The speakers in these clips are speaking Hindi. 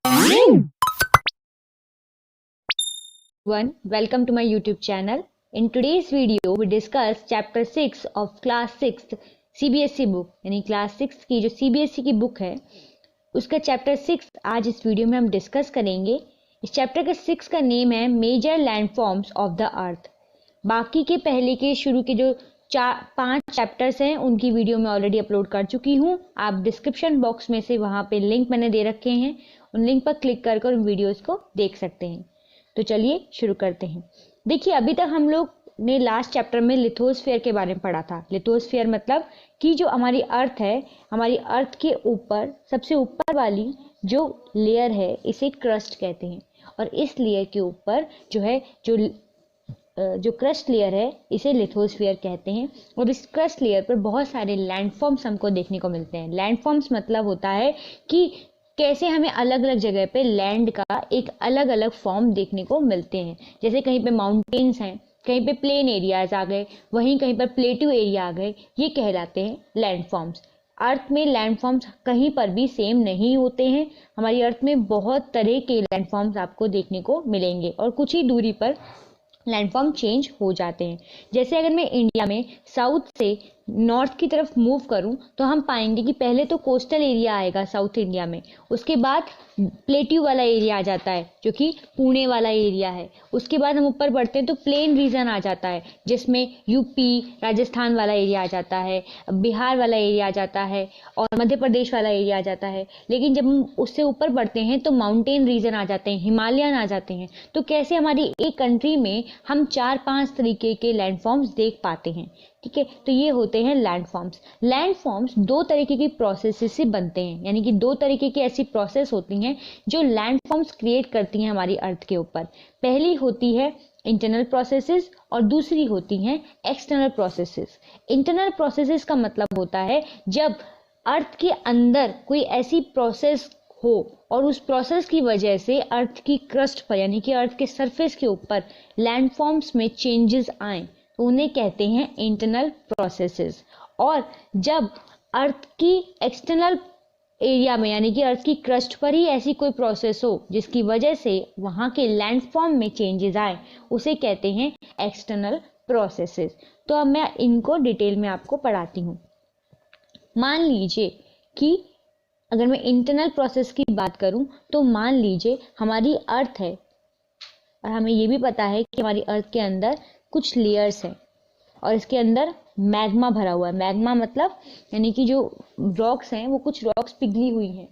Everyone, welcome to my YouTube channel. In today's video, we discuss chapter 6 of class 6th CBSE book, यानी क्लास 6 की जो CBSE की बुक है उसका चैप्टर 6 आज इस वीडियो में हम डिस्कस करेंगे। इस चैप्टर का 6 का नेम है major landforms of the earth. बाकी के पहले के शुरू के जो 5 चैप्टर्स हैं उनकी वीडियो मैं ऑलरेडी अपलोड कर चुकी हूँ। आप डिस्क्रिप्शन बॉक्स में से वहाँ पे लिंक मैंने दे रखे हैं, उन लिंक पर क्लिक कर उन वीडियोज़ को देख सकते हैं। तो चलिए शुरू करते हैं। देखिए, अभी तक हम लोग ने लास्ट चैप्टर में लिथोस्फीयर के बारे में पढ़ा था। लिथोस्फीयर मतलब कि जो हमारी अर्थ है, हमारी अर्थ के ऊपर सबसे ऊपर वाली जो लेयर है इसे क्रस्ट कहते हैं, और इस लेयर के ऊपर जो है जो क्रस्ट लेयर है इसे लिथोस्फीयर कहते हैं। और इस क्रस्ट लेयर पर बहुत सारे लैंडफॉर्म्स हमको देखने को मिलते हैं। लैंडफॉर्म्स मतलब होता है कि कैसे हमें अलग अलग जगह पे लैंड का एक अलग अलग फॉर्म देखने को मिलते हैं। जैसे कहीं पे माउंटेन्स हैं, कहीं पे प्लेन एरियाज आ गए, वहीं कहीं पर प्लेट्यू एरिया आ गए, ये कहलाते हैं लैंडफॉर्म्स। अर्थ में लैंडफॉर्म्स कहीं पर भी सेम नहीं होते हैं। हमारी अर्थ में बहुत तरह के लैंडफॉर्म्स आपको देखने को मिलेंगे और कुछ ही दूरी पर लैंडफॉर्म चेंज हो जाते हैं। जैसे अगर मैं इंडिया में साउथ से नॉर्थ की तरफ मूव करूं तो हम पाएंगे कि पहले तो कोस्टल एरिया आएगा साउथ इंडिया में, उसके बाद प्लेट्यू वाला एरिया आ जाता है जो कि पुणे वाला एरिया है। उसके बाद हम ऊपर बढ़ते हैं तो प्लेन रीजन आ जाता है जिसमें यूपी राजस्थान वाला एरिया आ जाता है, बिहार वाला एरिया आ जाता है और मध्य प्रदेश वाला एरिया आ जाता है। लेकिन जब हम उससे ऊपर बढ़ते हैं तो माउंटेन रीजन आ जाते हैं, हिमालयन आ जाते हैं। तो कैसे हमारी एक कंट्री में हम 4-5 तरीके के लैंडफॉर्म्स देख पाते हैं। ठीक है, तो ये होते हैं लैंडफॉर्म्स। लैंडफॉर्म्स 2 तरीके की प्रोसेस से बनते हैं, यानी कि 2 तरीके की ऐसी प्रोसेस होती हैं जो लैंडफॉर्म्स क्रिएट करती हैं हमारी अर्थ के ऊपर। पहली होती है इंटरनल प्रोसेसेस और दूसरी होती हैं एक्सटर्नल प्रोसेसेस। इंटरनल प्रोसेसेस का मतलब होता है जब अर्थ के अंदर कोई ऐसी प्रोसेस हो और उस प्रोसेस की वजह से अर्थ की क्रस्ट पर यानी कि अर्थ के सरफेस के ऊपर लैंडफॉर्म्स में चेंजेस आए तो उन्हें कहते हैं इंटरनल प्रोसेसेस। और जब अर्थ की एक्सटर्नल एरिया में यानी कि अर्थ की क्रस्ट पर ही ऐसी कोई प्रोसेस हो जिसकी वजह से वहाँ के लैंडफॉर्म में चेंजेस आए उसे कहते हैं एक्सटर्नल प्रोसेसेस। तो अब मैं इनको डिटेल में आपको पढ़ाती हूँ। मान लीजिए कि अगर मैं इंटरनल प्रोसेस की बात करूं तो मान लीजिए हमारी अर्थ है और हमें ये भी पता है कि हमारी अर्थ के अंदर कुछ लेयर्स हैं और इसके अंदर मैग्मा भरा हुआ है। मैग्मा मतलब यानी कि जो रॉक्स हैं वो कुछ रॉक्स पिघली हुई हैं,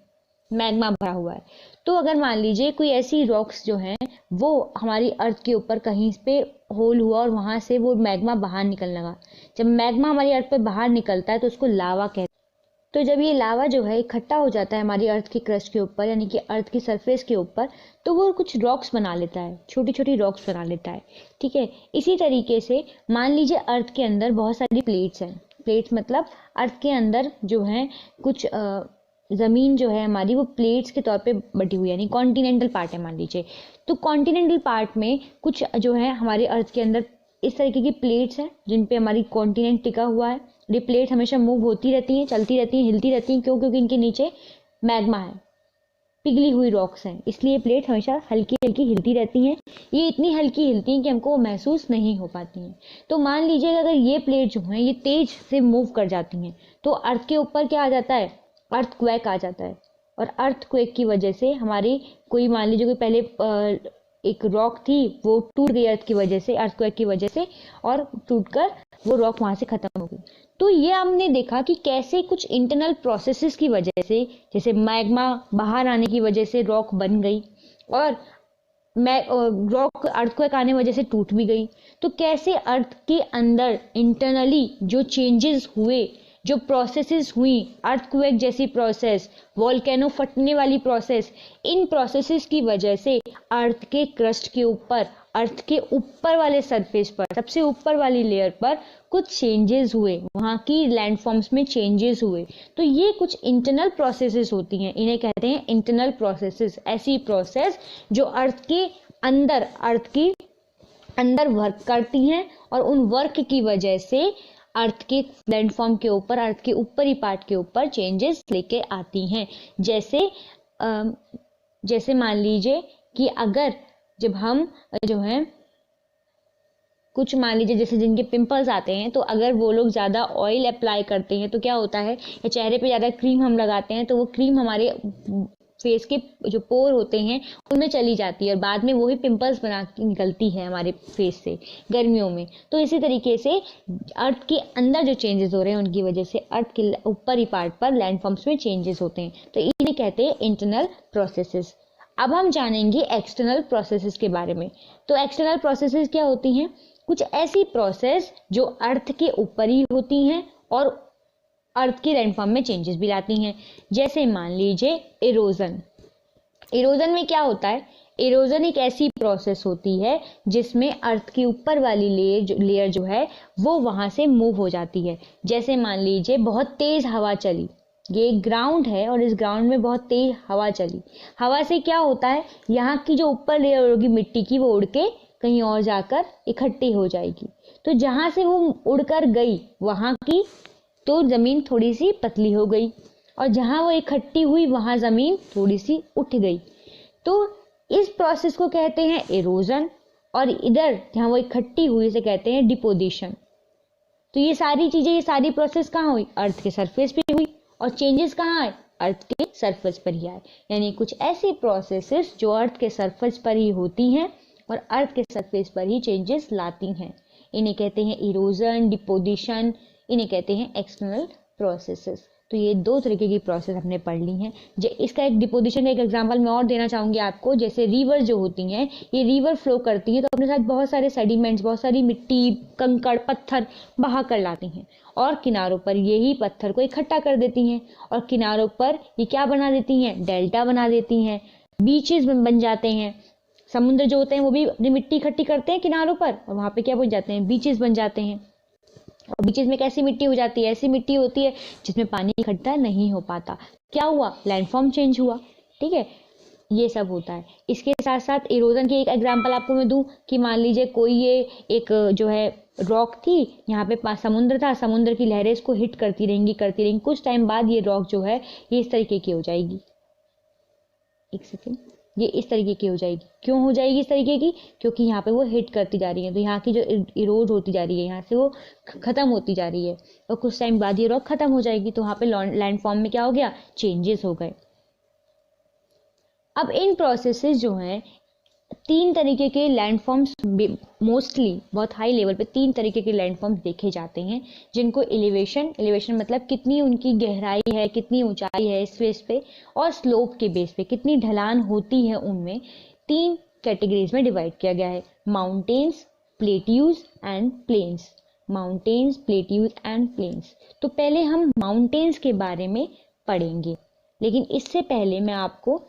मैग्मा भरा हुआ है। तो अगर मान लीजिए कोई ऐसी रॉक्स जो हैं वो हमारी अर्थ के ऊपर कहीं पे होल हुआ और वहां से वो मैग्मा बाहर निकलने लगा। जब मैग्मा हमारी अर्थ पे बाहर निकलता है तो उसको लावा कहते हैं। तो जब ये लावा जो है इकट्ठा हो जाता है हमारी अर्थ की क्रस्ट के ऊपर यानी कि अर्थ की सरफेस के ऊपर, तो वो कुछ रॉक्स बना लेता है, छोटी छोटी रॉक्स बना लेता है। ठीक है, इसी तरीके से मान लीजिए अर्थ के अंदर बहुत सारी प्लेट्स हैं। प्लेट्स मतलब अर्थ के अंदर जो है कुछ ज़मीन जो है हमारी वो प्लेट्स के तौर पे बटी हुई है, यानी कॉन्टिनेंटल पार्ट है मान लीजिए। तो कॉन्टिनेंटल पार्ट में कुछ जो है हमारे अर्थ के अंदर इस तरीके की प्लेट्स हैं जिन पे हमारी कॉन्टिनेंट टिका हुआ है। ये प्लेट हमेशा मूव होती रहती हैं, चलती रहती हैं, हिलती रहती हैं। क्यों? क्योंकि इनके नीचे मैग्मा है, पिघली हुई रॉक्स हैं, इसलिए प्लेट हमेशा हल्की हल्की हिलती रहती हैं। ये इतनी हल्की हिलती हैं कि हमको महसूस नहीं हो पाती हैं। तो मान लीजिए अगर ये प्लेट जो हैं ये तेज से मूव कर जाती हैं तो अर्थ के ऊपर क्या आ जाता है? अर्थक्वेक आ जाता है। और अर्थक्वेक की वजह से हमारी कोई मान लीजिए कोई पहले एक रॉक थी वो टूट गई अर्थ की वजह से, अर्थक्वेक की वजह से, और टूटकर वो रॉक वहां से खत्म हो गई। तो ये हमने देखा कि कैसे कुछ इंटरनल प्रोसेसेस की वजह से, जैसे मैग्मा बाहर आने की वजह से रॉक बन गई और रॉक अर्थक्वेक आने वजह से टूट भी गई। तो कैसे अर्थ के अंदर इंटरनली जो चेंजेस हुए, जो प्रोसेसेस हुई, अर्थक्वेक जैसी प्रोसेस, वोल्केनो फटने वाली प्रोसेस, इन प्रोसेसेस की वजह से अर्थ के क्रस्ट के ऊपर, अर्थ के ऊपर वाले सरफेस पर, सबसे ऊपर वाली लेयर पर कुछ चेंजेस हुए, वहाँ की लैंडफॉर्म्स में चेंजेस हुए। तो ये कुछ इंटरनल प्रोसेसेस होती हैं, इन्हें कहते हैं इंटरनल प्रोसेसेस। ऐसी प्रोसेस जो अर्थ के अंदर वर्क करती हैं और उन वर्क की वजह से अर्थ के लैंडफॉर्म के ऊपर, अर्थ के ऊपरी पार्ट के ऊपर चेंजेस लेके आती हैं। जैसे जैसे मान लीजिए कि अगर जब हम जो है कुछ मान लीजिए जैसे जिनके पिंपल्स आते हैं, तो अगर वो लोग ज़्यादा ऑयल अप्लाई करते हैं तो क्या होता है, या चेहरे पे ज़्यादा क्रीम हम लगाते हैं तो वो क्रीम हमारे फेस के जो पोर होते हैं उनमें चली जाती है और बाद में वही पिंपल्स बना के निकलती है हमारे फेस से गर्मियों में। तो इसी तरीके से अर्थ के अंदर जो चेंजेस हो रहे हैं उनकी वजह से अर्थ के ऊपर ही पार्ट पर लैंडफॉर्म्स में चेंजेस होते हैं, तो इन्हें कहते हैं इंटरनल प्रोसेसेस। अब हम जानेंगे एक्सटर्नल प्रोसेसेस के बारे में। तो एक्सटर्नल प्रोसेसेस क्या होती हैं? कुछ ऐसी प्रोसेस जो अर्थ के ऊपर ही होती हैं और अर्थ के लैंडफॉर्म में चेंजेस भी लाती हैं। जैसे मान लीजिए इरोजन। इरोजन में क्या होता है? इरोजन एक ऐसी प्रोसेस होती है जिसमें अर्थ के ऊपर वाली लेयर जो है वो वहां से मूव हो जाती है। जैसे मान लीजिए बहुत तेज हवा चली, ये एक ग्राउंड है और इस ग्राउंड में बहुत तेज हवा चली। हवा से क्या होता है, यहाँ की जो ऊपर लेयर होगी मिट्टी की वो उड़ के कहीं और जाकर इकट्ठी हो जाएगी। तो जहां से वो उड़कर गई वहां की तो जमीन थोड़ी सी पतली हो गई और जहां वो इकट्ठी हुई वहां जमीन थोड़ी सी उठ गई। तो इस प्रोसेस को कहते हैं इरोजन और इधर जहां वो इकट्ठी हुई इसे कहते हैं डिपोजिशन। तो ये सारी चीजें, ये सारी प्रोसेस कहाँ हुई? अर्थ के सरफेस पे हुई और चेंजेस कहाँ आए? अर्थ के सरफेस पर ही आए। यानी कुछ ऐसी प्रोसेसेस जो अर्थ के सरफेस पर ही होती हैं और अर्थ के सरफेस पर ही चेंजेस लाती हैं, इन्हें कहते हैं इरोजन, डिपोजिशन, इन्हें कहते हैं एक्सटर्नल प्रोसेसेस। तो ये दो तरीके की प्रोसेस हमने पढ़ ली हैं। इसका एक डिपोजिशन का एक एग्जांपल मैं और देना चाहूंगी आपको। जैसे रिवर जो होती हैं, ये रिवर फ्लो करती हैं तो अपने साथ बहुत सारे सेडिमेंट्स, बहुत सारी मिट्टी, कंकड़, पत्थर बहा कर लाती हैं और किनारों पर यही पत्थर को इकट्ठा कर देती हैं और किनारों पर ये क्या बना देती हैं? डेल्टा बना देती हैं, बीचेस बन जाते हैं। समुद्र जो होते हैं वो भी अपनी मिट्टी इकट्ठी करते हैं किनारों पर और वहां पे क्या बन जाते हैं? बीचेस बन जाते हैं। और बीचेस में कैसी मिट्टी हो जाती है? ऐसी मिट्टी होती है जिसमें पानी इकट्ठा नहीं हो पाता। क्या हुआ? लैंडफॉर्म चेंज हुआ। ठीक है, ये सब होता है। इसके साथ साथ इरोजन की एक एग्जांपल आपको मैं दूं कि मान लीजिए कोई ये एक जो है रॉक थी, यहाँ पे समुद्र था, समुद्र की लहरें इसको हिट करती रहेंगी। कुछ टाइम बाद ये रॉक जो है ये इस तरीके की हो जाएगी। एक सेकेंड, ये इस तरीके की हो जाएगी। क्यों हो जाएगी इस तरीके की? क्योंकि यहाँ पे वो हिट करती जा रही है, तो यहाँ की जो इरोड होती जा रही है, यहाँ से वो खत्म होती जा रही है और कुछ टाइम बाद ये रॉक खत्म हो जाएगी। तो वहाँ पे लैंडफॉर्म में क्या हो गया? चेंजेस हो गए। अब इन प्रोसेसेस जो हैं, तीन तरीके के लैंडफॉर्म्स मोस्टली बहुत हाई लेवल पे तीन तरीके के लैंडफॉर्म्स देखे जाते हैं, जिनको एलिवेशन मतलब कितनी उनकी गहराई है, कितनी ऊंचाई है इस फेस पे, और स्लोप के बेस पे कितनी ढलान होती है, उनमें तीन कैटेगरीज में डिवाइड किया गया है। Mountains, plateaus and plains. Mountains, plateaus and plains. तो पहले हम माउंटेन्स के बारे में पढ़ेंगे, लेकिन इससे पहले मैं आपको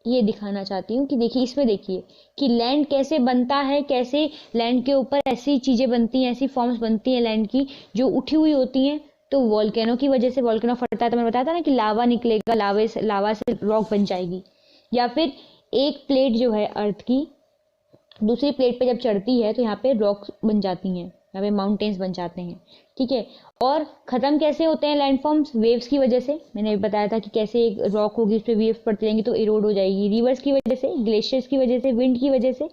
ये दिखाना चाहती हूँ कि देखिए, इसमें देखिए कि लैंड कैसे बनता है, कैसे लैंड के ऊपर ऐसी चीजें बनती हैं, ऐसी फॉर्म्स बनती हैं लैंड की जो उठी हुई होती हैं। तो वॉल्केनो की वजह से, वॉल्केनो फटता है तो मैंने बताया था ना कि लावा निकलेगा, लावा से रॉक बन जाएगी। या फिर एक प्लेट जो है अर्थ की दूसरी प्लेट पे जब चढ़ती है तो यहाँ पे रॉक्स बन जाती हैं, यहाँ पे माउंटेन्स बन जाते हैं। ठीक है, और खत्म कैसे होते हैं लैंडफॉर्म्स? वेव्स की वजह से। मैंने बताया था कि कैसे एक रॉक होगी, उस पर वेव्स पड़ती रहेंगी तो इरोड हो जाएगी। रिवर्स की वजह से, ग्लेशियर्स की वजह से, विंड की वजह से,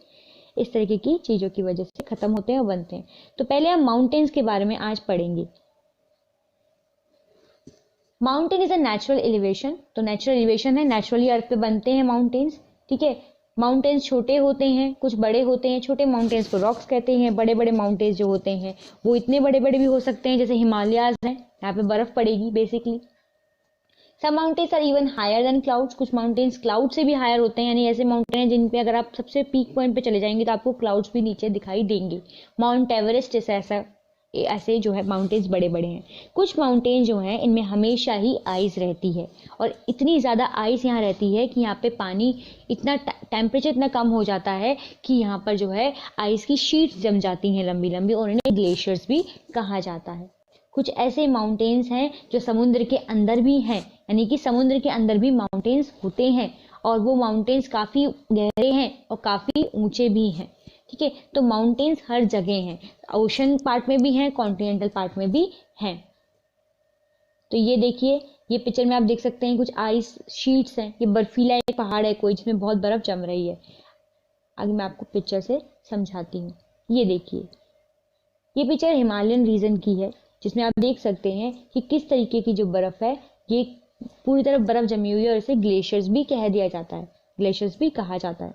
इस तरीके की चीजों की वजह से खत्म होते हैं और बनते हैं। तो पहले हम माउंटेन्स के बारे में आज पढ़ेंगे। Mountain is a natural elevation. तो नेचुरल एलिवेशन है, नेचुरली अर्थ पे बनते हैं माउंटेन्स। ठीक है, माउंटेन्स छोटे होते हैं, कुछ बड़े होते हैं। छोटे माउंटेन्स को रॉक्स कहते हैं। बड़े बड़े माउंटेन्स जो होते हैं वो इतने बड़े बड़े भी हो सकते हैं, जैसे हिमालयाज हैं, यहाँ पे बर्फ पड़ेगी basically. Some mountains are even higher than clouds. कुछ माउंटेन्स क्लाउड से भी हायर होते हैं, यानी ऐसे माउंटेन हैं जिन पे अगर आप सबसे पीक पॉइंट पे चले जाएंगे तो आपको क्लाउड्स भी नीचे दिखाई देंगे। माउंट एवरेस्ट जैसा ऐसे जो है माउंटेन्स बड़े बड़े हैं। कुछ माउंटेन जो हैं इनमें हमेशा ही आइस रहती है और इतनी ज़्यादा आइस यहाँ रहती है कि यहाँ पे पानी इतना टेम्परेचर इतना कम हो जाता है कि यहाँ पर जो है आइस की शीट्स जम जाती हैं लंबी लंबी, और इन्हें ग्लेशियर्स भी कहा जाता है। कुछ ऐसे माउंटेन्स हैं जो समुद्र के अंदर भी हैं, यानी कि समुद्र के अंदर भी माउंटेन्स होते हैं और वो माउंटेन्स काफ़ी गहरे हैं और काफ़ी ऊंचे भी हैं। ठीक है, तो माउंटेन्स हर जगह हैं, ओशन पार्ट में भी हैं, कॉन्टिनेंटल पार्ट में भी हैं। तो ये देखिए ये पिक्चर में आप देख सकते हैं कुछ आइस शीट्स हैं, ये बर्फीला एक पहाड़ है कोई जिसमें बहुत बर्फ जम रही है। आगे मैं आपको पिक्चर से समझाती हूँ। ये देखिए, ये पिक्चर हिमालयन रीजन की है जिसमें आप देख सकते हैं कि किस तरीके की जो बर्फ है ये पूरी तरफ बर्फ जमी हुई है और इसे ग्लेशियर्स भी कह दिया जाता है, ग्लेशियर्स भी कहा जाता है।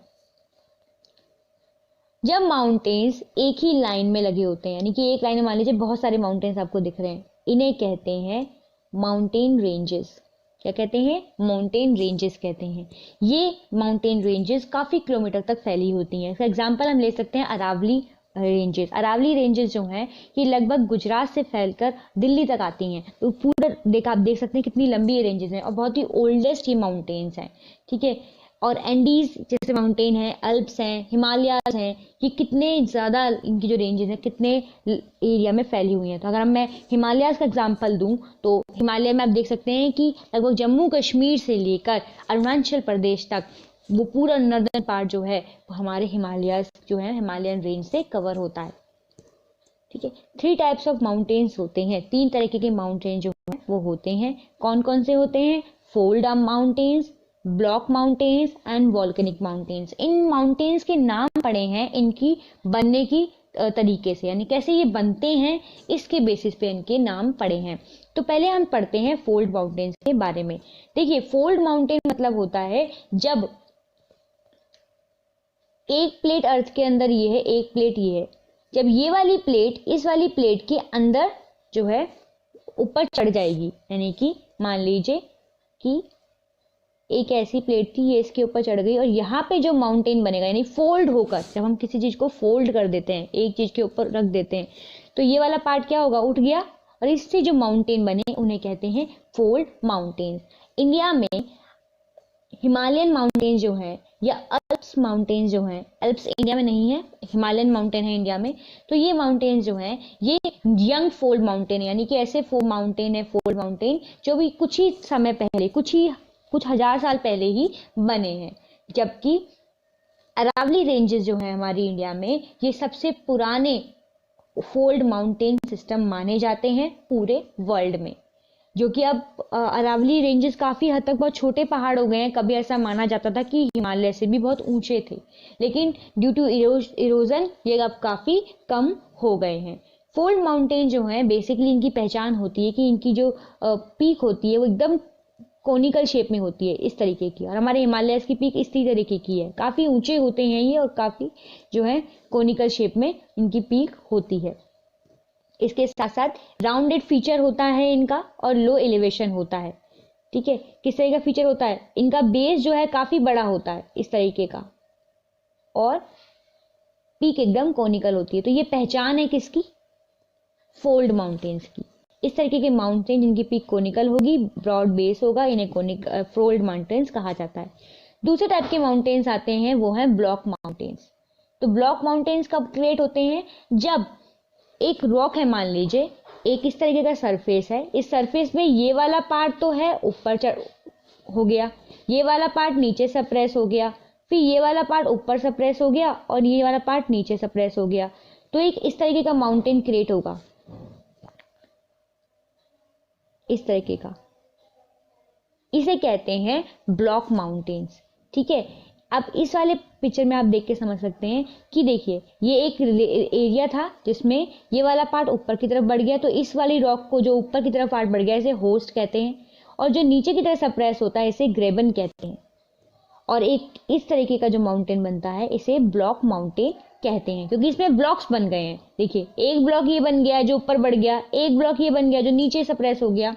जब माउंटेन्स एक ही लाइन में लगे होते हैं, यानी कि एक लाइन में मान लीजिए बहुत सारे माउंटेन्स आपको दिख रहे हैं, इन्हें कहते हैं माउंटेन रेंजेस। क्या कहते हैं? माउंटेन रेंजेस कहते हैं। ये माउंटेन रेंजेस काफ़ी किलोमीटर तक फैली होती हैं। इसका एग्जाम्पल हम ले सकते हैं अरावली रेंजेस। अरावली रेंजेस जो हैं ये लगभग गुजरात से फैलकर दिल्ली तक आती हैं। तो पूरा आप देख सकते हैं कितनी लंबी ये रेंजेस हैं और बहुत ही ओल्डेस्ट ये माउंटेन्स हैं, ठीक है। और एंडीज जैसे माउंटेन हैं, अल्प्स हैं, हिमालयाज हैं, ये कितने ज़्यादा इनकी जो रेंजेस हैं कितने एरिया में फैली हुई हैं। तो अगर मैं हिमालयाज का एग्जांपल दूं तो हिमालय में आप देख सकते हैं कि लगभग जम्मू कश्मीर से लेकर अरुणाचल प्रदेश तक वो पूरा नर्दर्न पार्ट जो है वो हमारे हिमालयाज जो है हिमालयन रेंज से कवर होता है, ठीक है। 3 टाइप्स ऑफ माउंटेन्स होते हैं, 3 तरीके के माउंटेन जो है वो होते हैं। कौन कौन से होते हैं? Fold mountains, block mountains and volcanic mountains. In mountains के नाम पड़े हैं इनकी बनने की तरीके से, यानी कैसे ये बनते हैं इसके बेसिस पे इनके नाम पड़े हैं। तो पहले हम पढ़ते हैं फोल्ड माउंटेन्स के बारे में। देखिए, फोल्ड माउंटेन मतलब होता है जब एक प्लेट अर्थ के अंदर ये है, एक प्लेट ये है, जब ये वाली प्लेट इस वाली प्लेट के अंदर जो है ऊपर चढ़ जाएगी, यानी कि मान लीजिए कि एक ऐसी प्लेट थी, ये इसके ऊपर चढ़ गई और यहाँ पे जो माउंटेन बनेगा, यानी फोल्ड होकर, जब हम किसी चीज को फोल्ड कर देते हैं, एक चीज के ऊपर रख देते हैं, तो ये वाला पार्ट क्या होगा? उठ गया और इससे जो माउंटेन बने उन्हें कहते हैं फोल्ड माउंटेन्स। इंडिया में हिमालयन माउंटेन जो है या अल्प्स माउंटेन जो हैं, अल्प्स इंडिया में नहीं है, हिमालयन माउंटेन है इंडिया में, तो ये माउंटेन जो हैं ये यंग फोल्ड माउंटेन है, यानी कि ऐसे माउंटेन है, फोल्ड माउंटेन जो भी कुछ ही समय पहले, कुछ हजार साल पहले ही बने हैं। जबकि अरावली रेंजेस जो है हमारी इंडिया में ये सबसे पुराने फोल्ड माउंटेन सिस्टम माने जाते हैं पूरे वर्ल्ड में, जो कि अब अरावली रेंजेस काफ़ी हद तक बहुत छोटे पहाड़ हो गए हैं। कभी ऐसा माना जाता था कि हिमालय से भी बहुत ऊंचे थे, लेकिन ड्यू टू इरोजन ये अब काफ़ी कम हो गए हैं। फोल्ड माउंटेन जो हैं बेसिकली इनकी पहचान होती है कि इनकी जो पीक होती है वो एकदम कोनिकल शेप में होती है, इस तरीके की, और हमारे हिमालय की पीक इसी तरीके की है। काफ़ी ऊंचे होते हैं ये और काफ़ी जो है कोनिकल शेप में इनकी पीक होती है। इसके साथ साथ राउंडेड फीचर होता है इनका और लो एलिवेशन होता है, ठीक है। किस तरह का फीचर होता है? इनका बेस जो है काफ़ी बड़ा होता है इस तरीके का और पीक एकदम कोनिकल होती है। तो ये पहचान है किसकी? फोल्ड माउंटेन्स की। इस तरीके के माउंटेन जिनकी पीक कोनिकल होगी, ब्रॉड बेस होगा, इन्हें फोल्ड माउंटेन्स कहा जाता है। दूसरे टाइप के माउंटेन्स आते हैं वो हैं ब्लॉक माउंटेन्स। तो ब्लॉक माउंटेन्स कब क्रिएट होते हैं? जब एक रॉक है, मान लीजिए एक इस तरीके का सरफेस है, इस सरफेस में ये वाला पार्ट तो है ऊपर हो गया, ये वाला पार्ट नीचे सप्रेस हो गया, फिर ये वाला पार्ट ऊपर सप्रेस हो गया और ये वाला पार्ट नीचे सप्रेस हो गया, तो एक इस तरीके का माउंटेन क्रिएट होगा, इस तरीके का। इसे कहते हैं ब्लॉक माउंटेन्स, ठीक है। अब इस वाले पिक्चर में आप देख के समझ सकते हैं कि देखिए ये एक एरिया था जिसमें ये वाला पार्ट ऊपर की तरफ बढ़ गया, तो इस वाली रॉक को जो ऊपर की तरफ पार्ट बढ़ गया इसे होस्ट कहते हैं, और जो नीचे की तरफ सप्रेस होता है इसे ग्रेबन कहते हैं। और एक इस तरीके का जो माउंटेन बनता है इसे ब्लॉक माउंटेन कहते हैं, क्योंकि इसमें ब्लॉक्स बन गए हैं। देखिए एक ब्लॉक ये बन गया जो ऊपर बढ़ गया, एक ब्लॉक ये बन गया जो नीचे सप्रेस हो गया,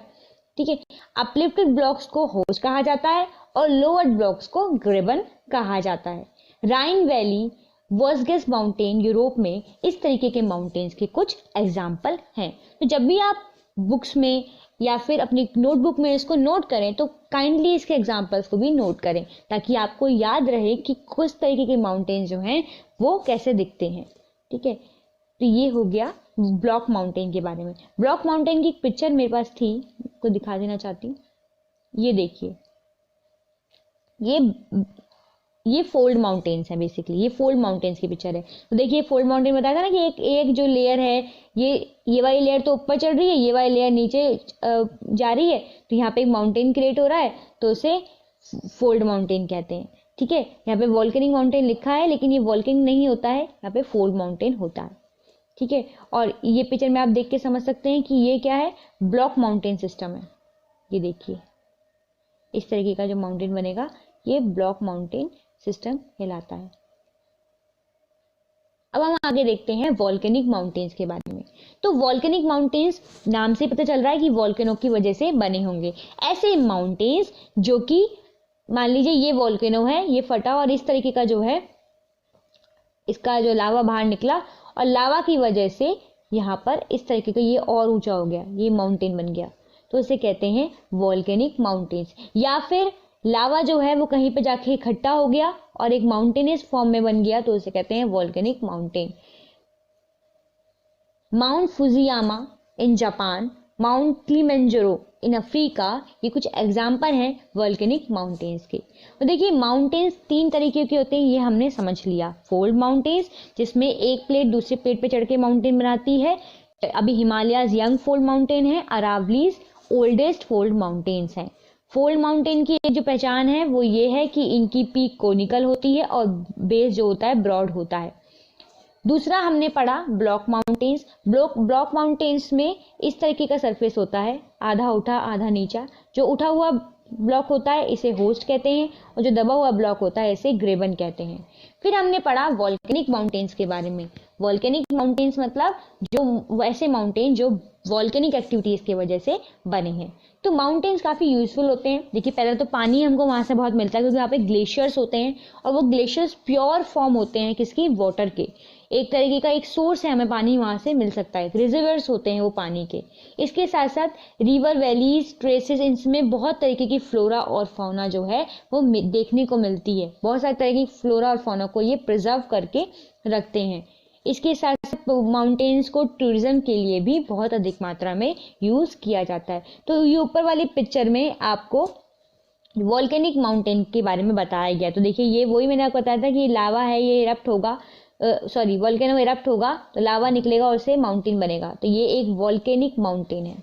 ठीक है। अपलिफ्टेड ब्लॉक्स को होस्ट कहा जाता है और लोअर ब्लॉक्स को ग्रेबन कहा जाता है। राइन वैली, वोस्गेस माउंटेन यूरोप में इस तरीके के माउंटेन्स के कुछ एग्जाम्पल हैं। तो जब भी आप बुक्स में या फिर अपनी नोटबुक में इसको नोट करें तो काइंडली इसके एग्जाम्पल्स को भी नोट करें, ताकि आपको याद रहे कि कुछ तरीके के माउंटेन्स जो हैं वो कैसे दिखते हैं, ठीक है। तो ये हो गया ब्लॉक माउंटेन के बारे में। ब्लॉक माउंटेन की एक पिक्चर मेरे पास थी, को दिखा देना चाहती हूँ। ये देखिए, ये ये फोल्ड माउंटेन्स है बेसिकली, ये फोल्ड माउंटेन्स की पिक्चर है। तो देखिए फोल्ड माउंटेन बताया था ना कि एक जो लेयर है ये वाली लेयर तो ऊपर चढ़ रही है, ये वाली लेयर नीचे जा रही है, तो यहाँ पे एक माउंटेन क्रिएट हो रहा है, तो उसे फोल्ड माउंटेन कहते हैं। ठीक है, यहाँ पे वॉल्केनिक माउंटेन लिखा है लेकिन ये वॉल्केनिक नहीं होता है, यहाँ पे फोल्ड माउंटेन होता है। ठीक है, और ये पिक्चर में आप देख के समझ सकते हैं कि ये क्या है, ब्लॉक माउंटेन सिस्टम है। ये देखिए इस तरीके का जो माउंटेन बनेगा ये ब्लॉक माउंटेन सिस्टम कहलाता है। अब हम आगे देखते हैं वॉल्केनिक माउंटेन्स के बारे में। तो वॉल्केनिक माउंटेन्स नाम से पता चल रहा है कि वॉल्केनो की वजह से बने होंगे। ऐसे माउंटेन्स जो कि मान लीजिए ये वॉल्केनो है, ये फटा और इस तरीके का जो है इसका जो लावा बाहर निकला और लावा की वजह से यहाँ पर इस तरीके का ये और ऊंचा हो गया, ये माउंटेन बन गया, तो इसे कहते हैं वॉल्केनिक माउंटेन्स। या फिर लावा जो है वो कहीं पे जाके इकट्ठा हो गया और एक माउंटेनियस फॉर्म में बन गया, तो इसे कहते हैं volcanic mountain. Mount Fujiyama in Japan, mount Kilimanjaro in Africa, ये कुछ एग्जाम्पल हैं वॉल्केनिक माउंटेन्स के। तो देखिए माउंटेन्स 3 तरीके के होते हैं, ये हमने समझ लिया। फोल्ड माउंटेन्स जिसमें एक प्लेट दूसरे प्लेट पे चढ़ के माउंटेन बनाती है, अभी हिमालयाज यंग फोल्ड माउंटेन है, अरावलीज ओल्डेस्ट फोल्ड माउंटेन्स हैं। फोल्ड माउंटेन की एक जो पहचान है वो ये है कि इनकी पीक कोनिकल होती है और बेस जो होता है ब्रॉड होता है। दूसरा हमने पढ़ा ब्लॉक माउंटेन्स। ब्लॉक माउंटेन्स में इस तरीके का सरफेस होता है, आधा उठा आधा नीचा। जो उठा हुआ ब्लॉक होता है इसे होस्ट कहते हैं और जो दबा हुआ ब्लॉक होता है इसे ग्रेबन कहते हैं। फिर हमने पढ़ा वॉल्केनिक माउंटेन्स के बारे में। वॉल्केनिक माउंटेन्स मतलब जो वैसे माउंटेन जो वॉल्केनिक एक्टिविटीज की वजह से बने हैं। तो माउंटेन्स काफ़ी यूजफुल होते हैं। देखिए पहले तो पानी हमको वहाँ से बहुत मिलता है क्योंकि यहाँ पे ग्लेशियर्स होते हैं और वो ग्लेशियर्स प्योर फॉर्म होते हैं किसकी, वाटर के। एक तरीके का एक सोर्स है, हमें पानी वहाँ से मिल सकता है, रिजर्वर्स होते हैं वो पानी के। इसके साथ साथ रिवर वैलीज ट्रेसेस, इसमें बहुत तरीके की फ्लोरा और फौना जो है वो देखने को मिलती है। बहुत सारे तरह की फ्लोरा और फौना को ये प्रिजर्व करके रखते हैं। इसके साथ साथ माउंटेन्स को टूरिज्म के लिए भी बहुत अधिक मात्रा में यूज़ किया जाता है। तो ये ऊपर वाली पिक्चर में आपको वॉल्केनिक माउंटेन के बारे में बताया गया। तो देखिए ये वही मैंने आपको बताया था कि लावा है, ये इरप्ट होगा, वॉल्केनो इरप्ट होगा तो लावा निकलेगा और से माउंटेन बनेगा, तो ये एक वॉल्केनिक माउंटेन है।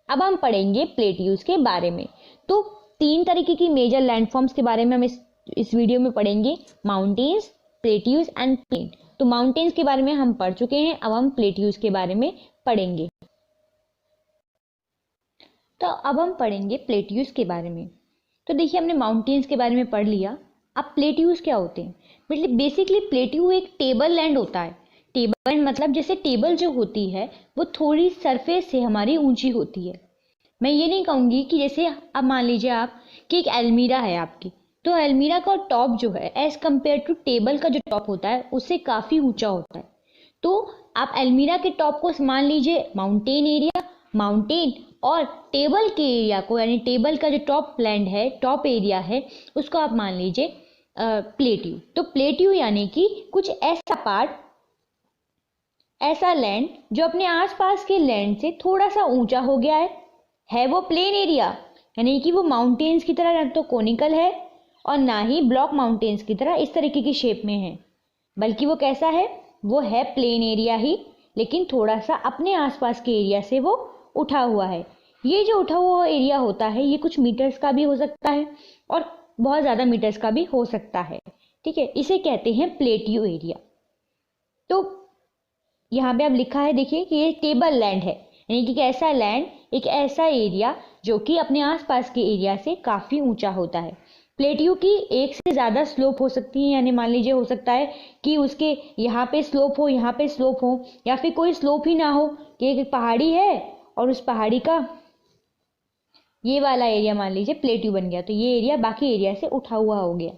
अब हम पढ़ेंगे प्लेट्यूज के बारे में। तो 3 तरीके की मेजर लैंडफॉर्म्स के बारे में हम इस वीडियो में पढ़ेंगे, माउंटेन्स, प्लेट्यूज एंड प्लेन। तो माउंटेन्स के बारे में हम पढ़ चुके हैं, अब हम प्लेट्यूज के बारे में पढ़ेंगे। तो अब हम पढ़ेंगे प्लेट्यूज के बारे में। तो देखिए हमने माउंटेन्स के बारे में पढ़ लिया, अब प्लेट्यूज क्या होते हैं। मतलब बेसिकली प्लेट्यू एक टेबल लैंड होता है। टेबल लैंड मतलब जैसे टेबल जो होती है वो थोड़ी सरफेस से हमारी ऊंची होती है। मैं ये नहीं कहूँगी कि जैसे अब मान लीजिए आप कि एक अलमीरा है आपकी, तो अलमीरा का टॉप जो है एज कम्पेयर टू टेबल का जो टॉप होता है उससे काफ़ी ऊंचा होता है। तो आप अलमीरा के टॉप को मान लीजिए माउंटेन एरिया, माउंटेन, और टेबल के एरिया को यानी टेबल का जो टॉप लैंड है, टॉप एरिया है, उसको आप मान लीजिए प्लेट्यू। तो प्लेट्यू यानी कि कुछ ऐसा पार्ट, ऐसा लैंड जो अपने आसपास के लैंड से थोड़ा सा ऊंचा हो गया है वो प्लेन एरिया, यानी कि वो माउंटेन्स की तरह ना तो कोनिकल है और ना ही ब्लॉक माउंटेन्स की तरह इस तरीके की शेप में है, बल्कि वो कैसा है, वो है प्लेन एरिया ही, लेकिन थोड़ा सा अपने आसपास के एरिया से वो उठा हुआ है। ये जो उठा हुआ एरिया होता है ये कुछ मीटर्स का भी हो सकता है और बहुत ज़्यादा मीटर्स का भी हो सकता है। ठीक है, इसे कहते हैं प्लेट्यू एरिया। तो यहाँ पे अब लिखा है देखिए कि ये टेबल लैंड है, यानी कि ऐसा लैंड, एक ऐसा एरिया जो कि अपने आसपास के एरिया से काफ़ी ऊंचा होता है। प्लेट्यू की एक से ज़्यादा स्लोप हो सकती है, यानी मान लीजिए हो सकता है कि उसके यहाँ पे स्लोप हो, यहाँ पे स्लोप हो, या फिर कोई स्लोप ही ना हो, कि एक पहाड़ी है और उस पहाड़ी का ये वाला एरिया मान लीजिए प्लेट्यू बन गया, तो ये एरिया बाकी एरिया से उठा हुआ हो गया,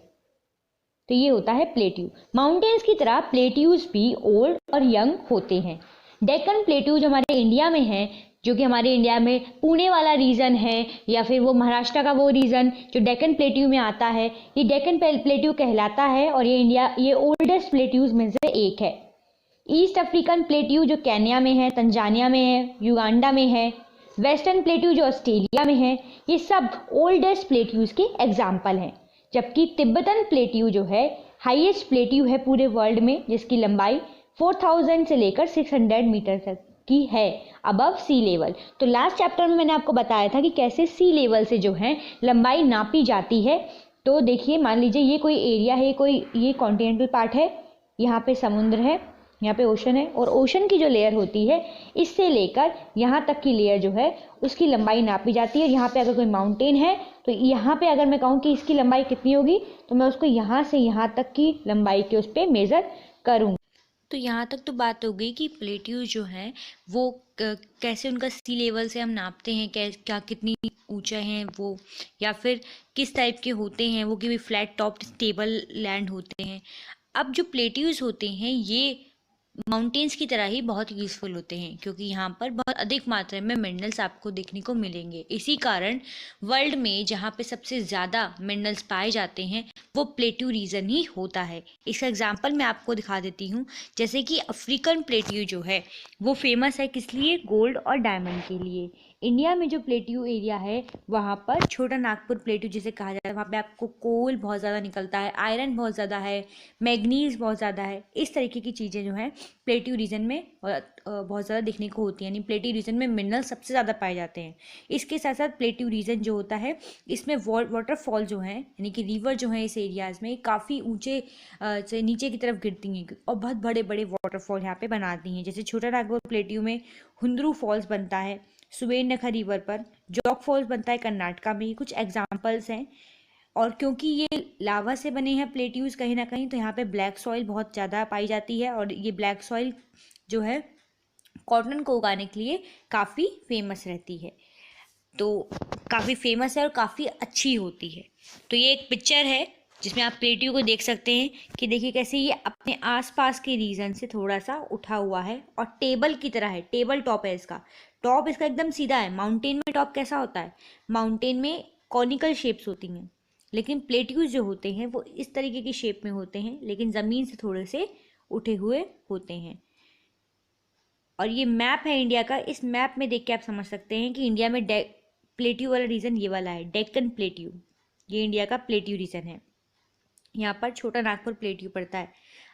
तो ये होता है प्लेट्यू। माउंटेन्स की तरह प्लेट्यूज भी ओल्ड और यंग होते हैं। डेक्कन प्लेट्यू जो हमारे इंडिया में है, जो कि हमारे इंडिया में पुणे वाला रीजन है या फिर वो महाराष्ट्र का वो रीजन जो डेक्कन प्लेट्यू में आता है, ये डेक्कन प्लेट्यू कहलाता है और ये ओल्डेस्ट प्लेट्यूज में से एक है। ईस्ट अफ्रीकन प्लेट्यू जो केन्या में है, तंजानिया में है, युगांडा में है, वेस्टर्न प्लेट्यू जो ऑस्ट्रेलिया में है, ये सब ओल्डेस्ट प्लेट्यूज के एग्जाम्पल हैं। जबकि तिब्बतन प्लेट्यू जो है हाईएस्ट प्लेट्यू है पूरे वर्ल्ड में, जिसकी लंबाई 4000 से लेकर 600 मीटर तक की है अबव सी लेवल। तो लास्ट चैप्टर में मैंने आपको बताया था कि कैसे सी लेवल से जो है लंबाई नापी जाती है। तो देखिए, मान लीजिए ये कोई एरिया है, ये कॉन्टिनेंटल पार्ट है, यहाँ पे समुद्र है, यहाँ पे ओशन है, और ओशन की जो लेयर होती है इससे लेकर यहाँ तक की लेयर जो है उसकी लंबाई नापी जाती है। यहाँ पे अगर कोई माउंटेन है तो यहाँ पे अगर मैं कहूँ कि इसकी लंबाई कितनी होगी तो मैं उसको यहाँ से यहाँ तक की लंबाई के उस पर मेज़र करूँगी। तो यहाँ तक तो बात हो गई कि प्लेट्यूज जो हैं वो कैसे उनका सी लेवल से हम नापते हैं, क्या कितनी ऊंचा हैं वो, या फिर किस टाइप के होते हैं वो, कि भी फ्लैट टॉप स्टेबल लैंड होते हैं। अब जो प्लेट्यूज होते हैं ये माउंटेन्स की तरह ही बहुत यूज़फुल होते हैं, क्योंकि यहाँ पर बहुत अधिक मात्रा में मिनरल्स आपको देखने को मिलेंगे। इसी कारण वर्ल्ड में जहाँ पे सबसे ज़्यादा मिनरल्स पाए जाते हैं वो प्लेट्यू रीजन ही होता है। इसका एग्जांपल मैं आपको दिखा देती हूँ। जैसे कि अफ्रीकन प्लेट्यू जो है वो फेमस है किस लिए? गोल्ड और डायमंड के लिए। इंडिया में जो प्लेट्यू एरिया है वहाँ पर छोटा नागपुर प्लेट्यू जिसे कहा जाता है, वहाँ पे आपको कोल बहुत ज़्यादा निकलता है, आयरन बहुत ज़्यादा है, मैग्नीज बहुत ज़्यादा है। इस तरीके की चीज़ें जो हैं प्लेट्यू रीजन में बहुत ज़्यादा देखने को होती है, यानी प्लेट्यू रीजन में मिनरल सबसे ज़्यादा पाए जाते हैं। इसके साथ साथ प्लेट्यू रीजन जो होता है इसमें वाटरफॉल जो हैं, यानी कि रिवर जो हैं इस एरियाज़ में काफ़ी ऊंचे से नीचे की तरफ गिरती हैं और बहुत बड़े बड़े वाटरफॉल यहाँ पे बनाती हैं। जैसे छोटा नागपुर प्लेट्यू में हुंद्रू फॉल्स बनता है, सुवर्णरेखा रिवर पर जॉग फॉल्स बनता है कर्नाटका में। ये कुछ एग्जाम्पल्स हैं। और क्योंकि ये लावा से बने हैं प्लेट्यूज कहीं ना कहीं, तो यहाँ पे ब्लैक सॉइल बहुत ज़्यादा पाई जाती है, और ये ब्लैक सॉइल जो है कॉटन को उगाने के लिए काफ़ी फेमस रहती है। तो काफ़ी फेमस है और काफ़ी अच्छी होती है। तो ये एक पिक्चर है जिसमें आप प्लेट्यू को देख सकते हैं कि देखिए कैसे ये अपने आसपास के रीजन से थोड़ा सा उठा हुआ है और टेबल की तरह है। टेबल टॉप है इसका, टॉप इसका एकदम सीधा है। माउंटेन में टॉप कैसा होता है? माउंटेन में कॉनिकल शेप्स होती हैं, लेकिन प्लेट्यूज जो होते हैं वो इस तरीके की शेप में होते हैं, लेकिन ज़मीन से थोड़े से उठे हुए होते हैं। और ये मैप है इंडिया का। इस मैप में देख के आप समझ सकते हैं कि इंडिया में प्लेट्यू वाला रीजन ये वाला है, डेक्कन प्लेट्यू। ये इंडिया का प्लेट्यू रीजन है। यहाँ पर छोटा नागपुर प्लेट्यू पड़ता है।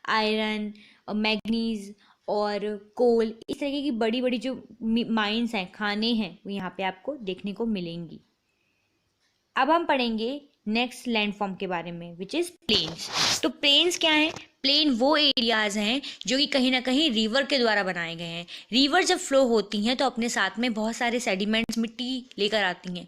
आयरन और मैग्नीज और कोल, इस तरीके की बड़ी बड़ी जो माइंस हैं, खाने हैं, वो यहाँ पे आपको देखने को मिलेंगी। अब हम पढ़ेंगे नेक्स्ट लैंड फॉर्म के बारे में, विच इज़ प्लेन्स। तो प्लेन्स क्या हैं? प्लेन वो एरियाज हैं जो कि कहीं ना कहीं रिवर के द्वारा बनाए गए हैं। रिवर जब फ्लो होती हैं तो अपने साथ में बहुत सारे सेडिमेंट्स, मिट्टी लेकर आती हैं।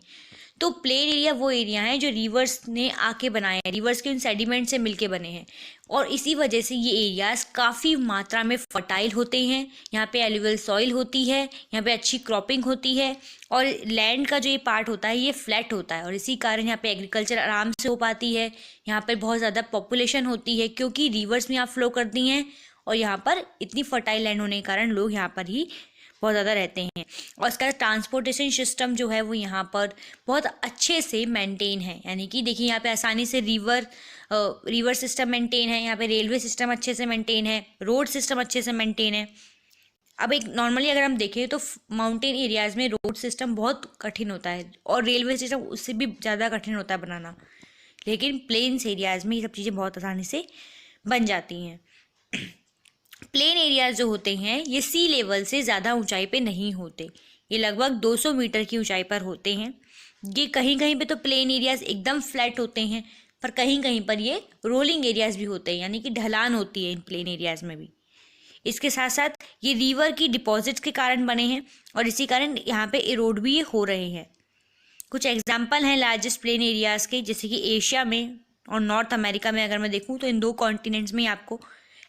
तो प्लेन एरिया वो एरिया है जो रिवर्स ने आके बनाए हैं, रिवर्स के उन सेडिमेंट से मिलके बने हैं, और इसी वजह से ये एरियाज काफ़ी मात्रा में फर्टाइल होते हैं। यहाँ पे एलुवियल सॉइल होती है, यहाँ पे अच्छी क्रॉपिंग होती है, और लैंड का जो ये पार्ट होता है ये फ्लैट होता है, और इसी कारण यहाँ पे एग्रीकल्चर आराम से हो पाती है। यहाँ पर बहुत ज़्यादा पॉपुलेशन होती है क्योंकि रिवर्स में यहाँ फ्लो करती हैं, और यहाँ पर इतनी फर्टाइल लैंड होने के कारण लोग यहाँ पर ही बहुत ज़्यादा रहते हैं। और इसका ट्रांसपोर्टेशन सिस्टम जो है वो यहाँ पर बहुत अच्छे से मेंटेन है, यानी कि देखिए यहाँ पे आसानी से रिवर सिस्टम मेंटेन है, यहाँ पे रेलवे सिस्टम अच्छे से मेंटेन है, रोड सिस्टम अच्छे से मेंटेन है। अब एक नॉर्मली अगर हम देखें तो माउंटेन एरियाज़ में रोड सिस्टम बहुत कठिन होता है और रेलवे सिस्टम उससे भी ज़्यादा कठिन होता है बनाना, लेकिन प्लेन्स एरियाज़ में ये सब चीज़ें बहुत आसानी से बन जाती हैं। प्लेन एरियाज जो होते हैं ये सी लेवल से ज़्यादा ऊंचाई पे नहीं होते, ये लगभग 200 मीटर की ऊंचाई पर होते हैं। ये कहीं कहीं पे तो प्लेन एरियाज एकदम फ्लैट होते हैं, पर कहीं कहीं पर ये रोलिंग एरियाज भी होते हैं, यानी कि ढलान होती है इन प्लेन एरियाज में भी। इसके साथ साथ ये रिवर की डिपॉजिट्स के कारण बने हैं, और इसी कारण यहाँ पे इरोड भी ये हो रहे हैं। कुछ एग्जाम्पल हैं लार्जेस्ट प्लेन एरियाज़ के, जैसे कि एशिया में और नॉर्थ अमेरिका में अगर मैं देखूँ तो इन दो कॉन्टिनेंट्स में आपको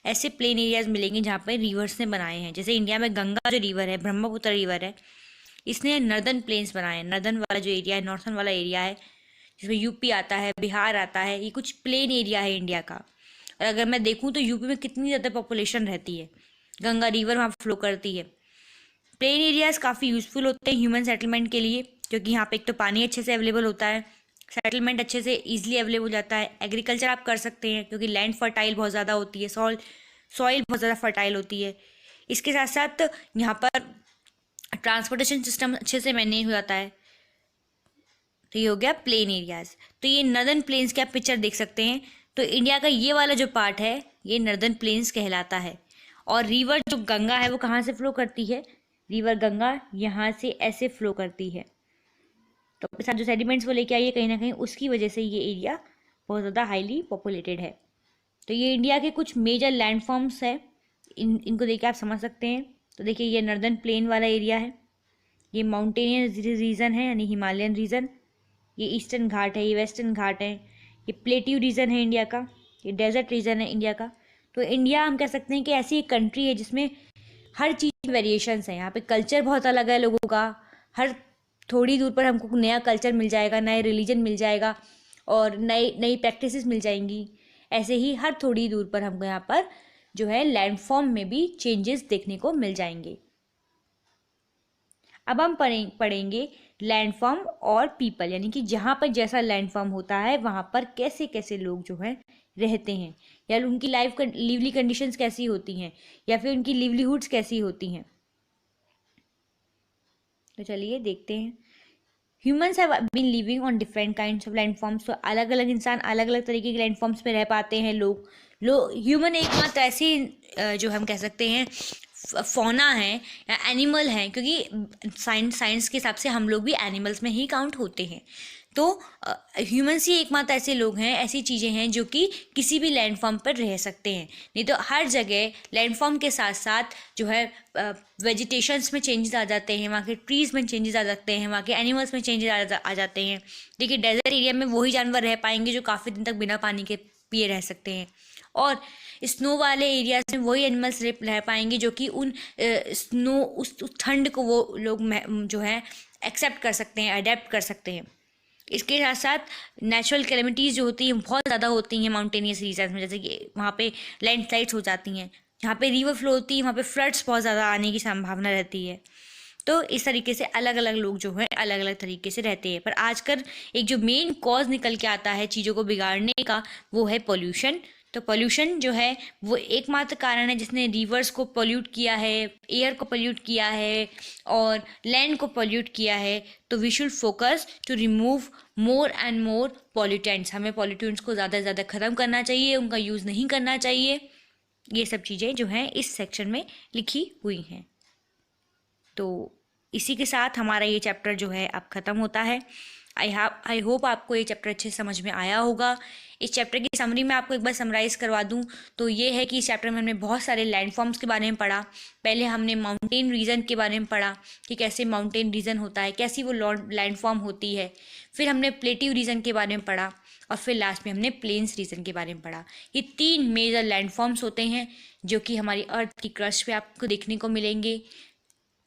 ऐसे प्लेन एरियाज मिलेंगे जहाँ पर रिवर्स ने बनाए हैं। जैसे इंडिया में गंगा जो रिवर है, ब्रह्मपुत्र रिवर है, इसने नर्दर्न प्लेन्स बनाए हैं। नर्दर्न वाला जो एरिया है, नॉर्थन वाला एरिया है, जिसमें यूपी आता है, बिहार आता है, ये कुछ प्लेन एरिया है इंडिया का। और अगर मैं देखूँ तो यूपी में कितनी ज़्यादा पॉपुलेशन रहती है, गंगा रिवर वहाँ फ्लो करती है। प्लेन एरियाज काफ़ी यूज़फुल होते हैं ह्यूमन सेटलमेंट के लिए, क्योंकि यहाँ पे एक तो पानी अच्छे से अवेलेबल होता है, सेटलमेंट अच्छे से ईजिली अवेलेबल हो जाता है, एग्रीकल्चर आप कर सकते हैं क्योंकि लैंड फर्टाइल बहुत ज़्यादा होती है, सॉइल बहुत ज़्यादा फर्टाइल होती है। इसके साथ साथ यहाँ पर ट्रांसपोर्टेशन सिस्टम अच्छे से मैनेज हो जाता है। तो ये हो गया प्लेन एरियाज। तो ये नर्दर्न प्लेन्स की आप पिक्चर देख सकते हैं। तो इंडिया का ये वाला जो पार्ट है ये नर्दर्न प्लेन्स कहलाता है। और रिवर जो गंगा है वो कहाँ से फ्लो करती है, रिवर गंगा यहाँ से ऐसे फ्लो करती है। तो अपने साथ जो सेडिमेंट्स वो लेके आई है कहीं ना कहीं, उसकी वजह से ये एरिया बहुत ज़्यादा हाईली पॉपुलेटेड है। तो ये इंडिया के कुछ मेजर लैंडफॉर्म्स है, इनको देख के आप समझ सकते हैं। तो देखिए ये नर्दर्न प्लेन वाला एरिया है, ये माउंटेनियस रीजन है यानी हिमालयन रीजन, ये ईस्टर्न घाट है, ये वेस्टर्न घाट है, ये प्लेट्यू रीजन है इंडिया का, ये डेजर्ट रीजन है इंडिया का। तो इंडिया हम कह सकते हैं कि ऐसी एक कंट्री है जिसमें हर चीज़ वेरिएशंस हैं। यहाँ पे कल्चर बहुत अलग है लोगों का, हर थोड़ी दूर पर हमको नया कल्चर मिल जाएगा, नए रिलीजन मिल जाएगा और नई नई प्रैक्टिसेस मिल जाएंगी। ऐसे ही हर थोड़ी दूर पर हमको यहाँ पर जो है लैंडफॉर्म में भी चेंजेस देखने को मिल जाएंगे। अब हम पढ़ेंगे लैंडफॉर्म और पीपल, यानी कि जहाँ पर जैसा लैंडफॉर्म होता है वहाँ पर कैसे कैसे लोग जो हैं रहते हैं, या उनकी लिवली कंडीशंस कैसी होती हैं, या फिर उनकी लिवलीहुड्स कैसी होती हैं। तो चलिए देखते हैं। Humans have been living on different kinds of landforms. तो अलग अलग इंसान अलग अलग तरीके के लैंडफॉर्म्स में रह पाते हैं। लोग ह्यूमन एकमात्र ऐसी जो हम कह सकते हैं फौना है या एनिमल है, क्योंकि साइंस के हिसाब से हम लोग भी एनिमल्स में ही काउंट होते हैं। तो ह्यूमन्स ही एकमात्र ऐसे लोग हैं, ऐसी चीज़ें हैं जो कि किसी भी लैंडफॉर्म पर रह सकते हैं। नहीं तो हर जगह लैंडफॉर्म के साथ साथ जो है वेजिटेशंस में चेंजेस आ जाते हैं, वहाँ के ट्रीज़ में चेंजेस आ जाते हैं, वहाँ के एनिमल्स में चेंजेस आ जाते हैं। देखिए डेजर्ट एरिया में वही जानवर रह पाएंगे जो काफ़ी दिन तक बिना पानी के पिए रह सकते हैं, और स्नो वाले एरियाज में वही एनिमल्स रह पाएंगे जो कि उन स्नो उस ठंड को वो लोग जो है एक्सेप्ट कर सकते हैं, अडेप्ट कर सकते हैं। इसके साथ साथ नेचुरल कैलेमिटीज़ जो होती हैं बहुत ज़्यादा होती हैं माउंटेनियस रीजन्स में, जैसे कि वहाँ पे लैंडस्लाइड्स हो जाती हैं, जहाँ पे रिवर फ्लो होती है वहाँ पे फ्लड्स बहुत ज़्यादा आने की संभावना रहती है। तो इस तरीके से अलग अलग लोग जो हैं अलग अलग तरीके से रहते हैं। पर आजकल एक जो मेन कॉज निकल के आता है चीज़ों को बिगाड़ने का, वो है पोल्यूशन। तो पोल्यूशन जो है वो एकमात्र कारण है जिसने रिवर्स को पोल्यूट किया है, एयर को पोल्यूट किया है और लैंड को पोल्यूट किया है। तो we should focus to remove more and more pollutants. हमें पॉल्यूटेंट्स को ज़्यादा से ज़्यादा ख़त्म करना चाहिए, उनका यूज़ नहीं करना चाहिए। ये सब चीज़ें जो हैं इस सेक्शन में लिखी हुई हैं। तो इसी के साथ हमारा ये चैप्टर जो है अब ख़त्म होता है। आई होप आपको ये चैप्टर अच्छे से समझ में आया होगा। इस चैप्टर की समरी में आपको एक बार समराइज़ करवा दूं तो ये है कि इस चैप्टर में हमने बहुत सारे लैंडफॉर्म्स के बारे में पढ़ा। पहले हमने माउंटेन रीजन के बारे में पढ़ा कि कैसे माउंटेन रीजन होता है, कैसी वो लैंडफॉर्म होती है। फिर हमने प्लेट्यू रीजन के बारे में पढ़ा और फिर लास्ट में हमने प्लेन्स रीजन के बारे में पढ़ा। ये 3 मेजर लैंडफॉर्म्स होते हैं जो कि हमारी अर्थ की क्रस्ट पे आपको देखने को मिलेंगे।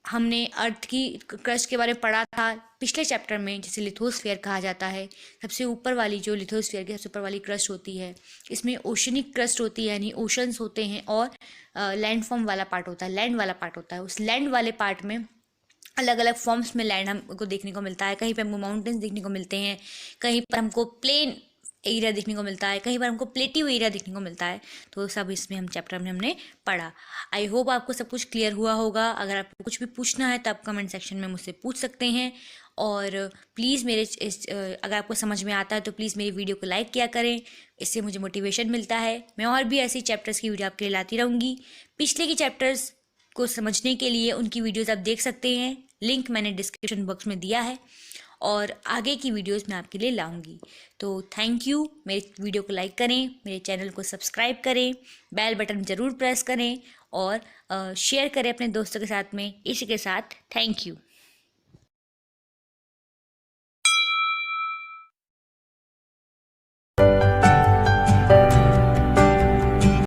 हमने अर्थ की क्रस्ट के बारे में पढ़ा था पिछले चैप्टर में, जिसे लिथोस्फीयर कहा जाता है। सबसे ऊपर वाली जो लिथोस्फीयर की सबसे ऊपर वाली क्रस्ट होती है, इसमें ओशनिक क्रस्ट होती है यानी ओशंस होते हैं, और लैंडफॉर्म वाला पार्ट होता है, लैंड वाला पार्ट होता है। उस लैंड वाले पार्ट में अलग अलग फॉर्म्स में लैंड हमको देखने को मिलता है। कहीं पर हमको माउंटेन्स देखने को मिलते हैं, कहीं पर हमको प्लेन एरिया देखने को मिलता है, कहीं पर हमको प्लेट्यू एरिया देखने को मिलता है। तो सब इसमें हम चैप्टर में हमने पढ़ा। आई होप आपको सब कुछ क्लियर हुआ होगा। अगर आपको कुछ भी पूछना है तो आप कमेंट सेक्शन में मुझसे पूछ सकते हैं। और प्लीज़ अगर आपको समझ में आता है तो प्लीज़ मेरी वीडियो को लाइक किया करें, इससे मुझे मोटिवेशन मिलता है। मैं और भी ऐसी चैप्टर्स की वीडियो आपके लिए लाती रहूँगी। पिछले की चैप्टर्स को समझने के लिए उनकी वीडियोज़ आप देख सकते हैं, लिंक मैंने डिस्क्रिप्शन बॉक्स में दिया है, और आगे की वीडियोस मैं आपके लिए लाऊंगी। तो थैंक यू। मेरे वीडियो को लाइक करें, मेरे चैनल को सब्सक्राइब करें, बेल बटन ज़रूर प्रेस करें और शेयर करें अपने दोस्तों के साथ में। इसी के साथ थैंक यू।